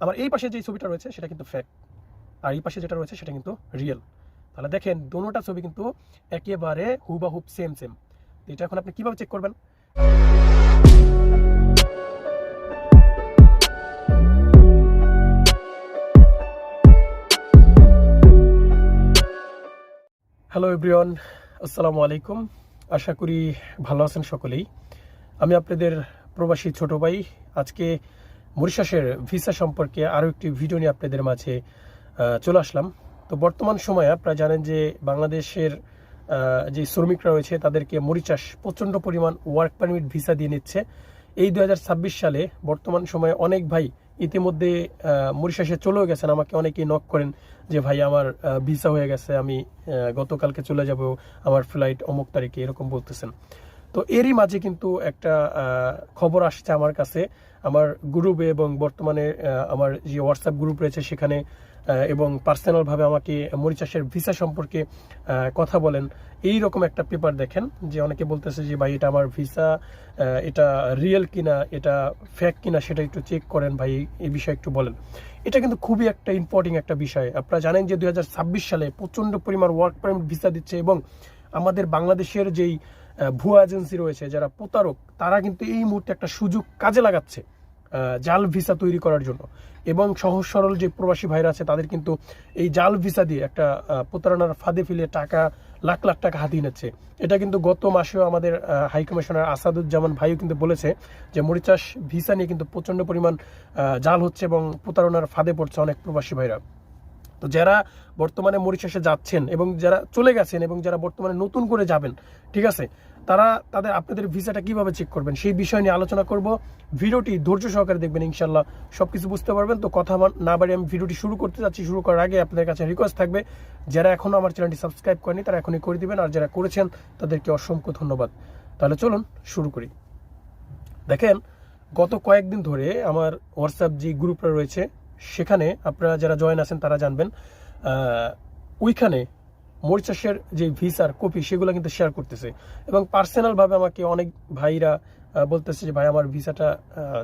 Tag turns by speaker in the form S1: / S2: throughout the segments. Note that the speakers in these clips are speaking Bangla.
S1: আমার এই পাশে যে ছবিটা রয়েছে সেটা কিন্তু ফেক, আর এই পাশে যেটা রয়েছে সেটা কিন্তু রিয়েল। তাহলে দেখেন দোনোটা ছবি কিন্তু একেবারে হুবাহুব সেম সেম। এটা এখন আপনি কিভাবে চেক করবেন? হ্যালো এভরিওয়ান, আসসালামু আলাইকুম। আশা করি ভালো আছেন সকলেই। আমি আপনাদের প্রবাসী ছোট ভাই। আজকে মরিশাসের ভিসা সম্পর্কে আরও একটি ভিডিও নিয়ে আপনাদের মাঝে চলে আসলাম। তো বর্তমান সময়ে আপনারা জানেন যে বাংলাদেশের যে শ্রমিকরা রয়েছে তাদেরকে মরিশাস প্রচণ্ড পরিমাণ ওয়ার্ক পারমিট ভিসা দিয়ে নিচ্ছে। এই 2026 সালে বর্তমান সময়ে অনেক ভাই ইতিমধ্যে মরিশাসে চলেও গেছেন। আমাকে অনেকেই নক করেন যে ভাই আমার ভিসা হয়ে গেছে, আমি গতকালকে চলে যাব, আমার ফ্লাইট অমুক তারিখে, এরকম বলতেছেন। তো এরই মাঝে কিন্তু একটা খবর আসছে আমার কাছে, আমার গ্রুপে এবং বর্তমানে আমার যে হোয়াটসঅ্যাপ গ্রুপ রয়েছে সেখানে, এবং পার্সোনালভাবে আমাকে মরিশাসের ভিসা সম্পর্কে কথা বলেন। এই রকম একটা পেপার দেখেন যে অনেকে বলতেছে যে ভাই এটা আমার ভিসা, এটা রিয়েল কিনা, এটা ফেক কিনা, সেটা একটু চেক করেন ভাই, এই বিষয়ে একটু বলেন। এটা কিন্তু খুবই একটা ইম্পর্টেন্ট একটা বিষয়। আপনারা জানেন যে 2026 সালে প্রচণ্ড পরিমাণ ওয়ার্ক পারমিট ভিসা দিচ্ছে, এবং আমাদের বাংলাদেশের যেই ভুয়া এজেন্সি রয়েছে, যারা প্রতারক, তারা কিন্তু এই মুহূর্তে একটা সুযোগ কাজে লাগাচ্ছে জাল ভিসা তৈরি করার জন্য। এবং সহজ সরল যে প্রবাসী ভাইরা আছে তাদের কিন্তু এই জাল ভিসা দিয়ে একটা প্রতারণার ফাঁদে ফেলে টাকা, লাখ লাখ টাকা হাতিয়ে নিচ্ছে। এটা কিন্তু গত মাসেও আমাদের হাই কমিশনার আসাদুজ্জামান ভাইও কিন্তু বলেছে যে মরিশাস ভিসা নিয়ে কিন্তু প্রচণ্ড পরিমাণ জাল হচ্ছে এবং প্রতারণার ফাঁদে পড়ছে অনেক প্রবাসী ভাইরা। তো যারা বর্তমানে মরিশাসে যাচ্ছেন এবং যারা চলে গেছেন এবং যারা বর্তমানে নতুন করে যাবেন, ঠিক আছে, তারা আপনাদের ভিসাটা কিভাবে চেক করবেন সেই বিষয় নিয়ে আলোচনা করব। ভিডিওটি ধৈর্য সহকারে দেখবেন, ইনশাল্লাহ সবকিছু বুঝতে পারবেন। তো কথা না বাড়িয়ে আমি ভিডিওটি শুরু করতে যাচ্ছি। শুরু করার আগে আপনাদের কাছে রিকোয়েস্ট থাকবে, যারা এখনো আমার চ্যানেলটি সাবস্ক্রাইব করেনি তারা এখনই করে দিবেন, আর যারা করেছেন তাদেরকে অসংখ্য ধন্যবাদ। তাহলে চলুন শুরু করি। দেখেন, গত কয়েকদিন ধরে আমার হোয়াটসঅ্যাপ যে গ্রুপটা রয়েছে সেখানে আপনারা যারা জয়েন আছেন তারা জানবেন, ওইখানে মরিশাসের যে ভিসার কপি সেগুলো কিন্তু শেয়ার করতেছে, এবং পার্সোনালভাবে আমাকে অনেক ভাইরা বলতেছে যে ভাই আমার ভিসাটা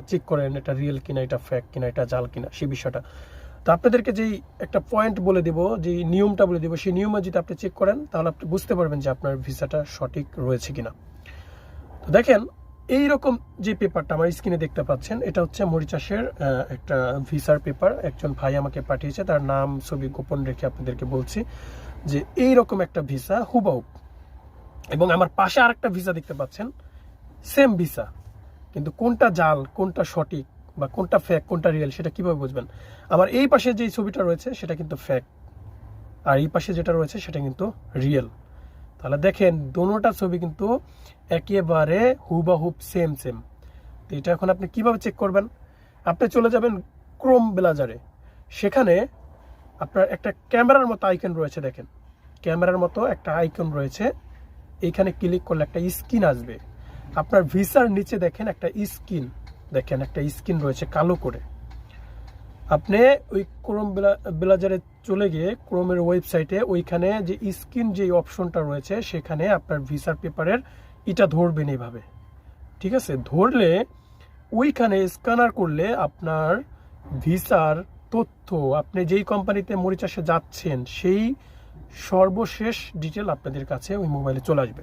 S1: চেক করেন, এটা রিয়েল কিনা, এটা ফেক কিনা, এটা জাল কিনা, সেই বিষয়টা। তো আপনাদেরকে যেই একটা পয়েন্ট বলে দেব, যে নিয়মটা বলে দেবো, সেই নিয়মে যদি আপনি চেক করেন তাহলে আপনি বুঝতে পারবেন যে আপনার ভিসাটা সঠিক রয়েছে কিনা। তো দেখেন, এইরকম যে পেপারটা আমার স্ক্রিনে দেখতে পাচ্ছেন, এটা হচ্ছে মরিশাসের একটা ভিসার পেপার। একজন ভাই আমাকে পাঠিয়েছে, তার নাম ছবি গোপন রেখে আপনাদেরকে বলছি যে এইরকম একটা ভিসা হুবহু। এবং আমার পাশে আরেকটা ভিসা দেখতে পাচ্ছেন, সেম ভিসা, কিন্তু কোনটা জাল, কোনটা সঠিক, বা কোনটা ফেক, কোনটা রিয়েল, সেটা কিভাবে বুঝবেন? আমার এই পাশে যে ছবিটা রয়েছে সেটা কিন্তু ফেক, আর এই পাশে যেটা রয়েছে সেটা কিন্তু রিয়েল। তাহলে দেখেন দোনোটা ছবি কিন্তু একেবারে হুবাহুব সেম সেম। তো এটা এখন আপনি কিভাবে চেক করবেন? আপনি চলে যাবেন ক্রোম ব্রাউজারে, সেখানে আপনার একটা ক্যামেরার মতো আইকন রয়েছে। দেখেন, ক্যামেরার মতো একটা আইকন রয়েছে, এইখানে ক্লিক করলে একটা স্ক্রিন আসবে। আপনার ভিসার নিচে দেখেন একটা স্ক্রিন, দেখেন একটা স্ক্রিন রয়েছে কালো করে। আপনি ওই ক্রোম ব্রাউজারে চলে গিয়ে ক্রোমের ওয়েবসাইটে ওইখানে যে স্ক্রিন যে অপশনটা রয়েছে সেখানে আপনার ভিসার পেপারের এটা ধরবেন এইভাবে, ঠিক আছে? ধরলে ওইখানে স্ক্যানার করলে আপনার ভিসার তথ্য, আপনি যেই কোম্পানিতে মরিশাসে যাচ্ছেন সেই সর্বশেষ ডিটেল আপনাদের কাছে ওই মোবাইলে চলে আসবে,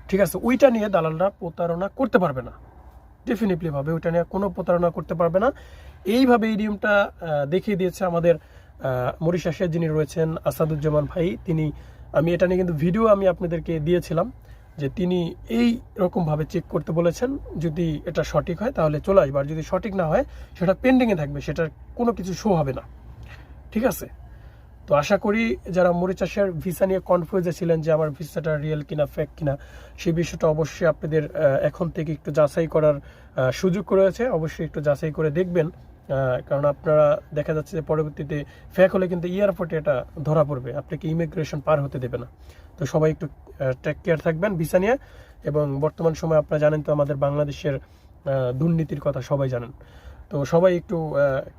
S1: ঠিক আছে? ওইটা নিয়ে দালালরা প্রতারণা করতে পারবে না, ডেফিনেটলি ভাবে ওইটা নিয়ে কোনো প্রতারণা করতে পারবে না। এইভাবে এই নিয়মটা দেখিয়ে দিয়েছে আমাদের মরিশাসের যিনি রয়েছেন আসাদুজ্জামান ভাই। আমি এটা নিয়ে কিন্তু ভিডিও আমি আপনাদেরকে দিয়েছিলাম, যে তিনি এই রকমভাবে চেক করতে বলেছেন। যদি এটা সঠিক হয় তাহলে চলে আসবে, আর যদি সঠিক না হয় সেটা পেন্ডিংয়ে থাকবে, সেটার কোনো কিছু শো হবে না, ঠিক আছে? তো আশা করি যারা মরিশাসের ভিসা নিয়ে কনফিউজে ছিলেন যে আমার ভিসাটা রিয়েল কিনা ফেক কিনা, সেই বিষয়টা অবশ্যই আপনাদের এখন থেকে একটু যাচাই করার সুযোগ রয়েছে। অবশ্যই একটু যাচাই করে দেখবেন, কারণ আপনারা দেখা যাচ্ছে যে পরবর্তীতে ফেক হলে কিন্তু এয়ারপোর্টে এটা ধরা পড়বে, আপনাকে ইমিগ্রেশন পার হতে দেবে না। তো সবাই একটু টেক কেয়ার থাকবেন ভিসা নিয়ে। এবং বর্তমান সময় আপনারা জানেন তো আমাদের বাংলাদেশের দুর্নীতির কথা সবাই জানেন। তো সবাই একটু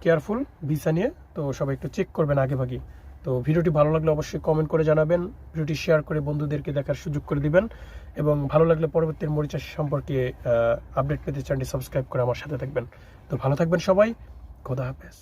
S1: কেয়ারফুল ভিসা নিয়ে, তো সবাই একটু চেক করবেন আগে ভাগে। তো ভিডিওটি ভালো লাগলে অবশ্যই কমেন্ট করে জানাবেন, ভিডিওটি শেয়ার করে বন্ধুদেরকে দেখার সুযোগ করে দিবেন, এবং ভালো লাগলে পরবর্তী মরিশাস সম্পর্কে আপডেট পেতে চ্যানেলটি সাবস্ক্রাইব করে আমার সাথে থাকবেন। তো ভালো থাকবেন সবাই, খোদা হাফেজ।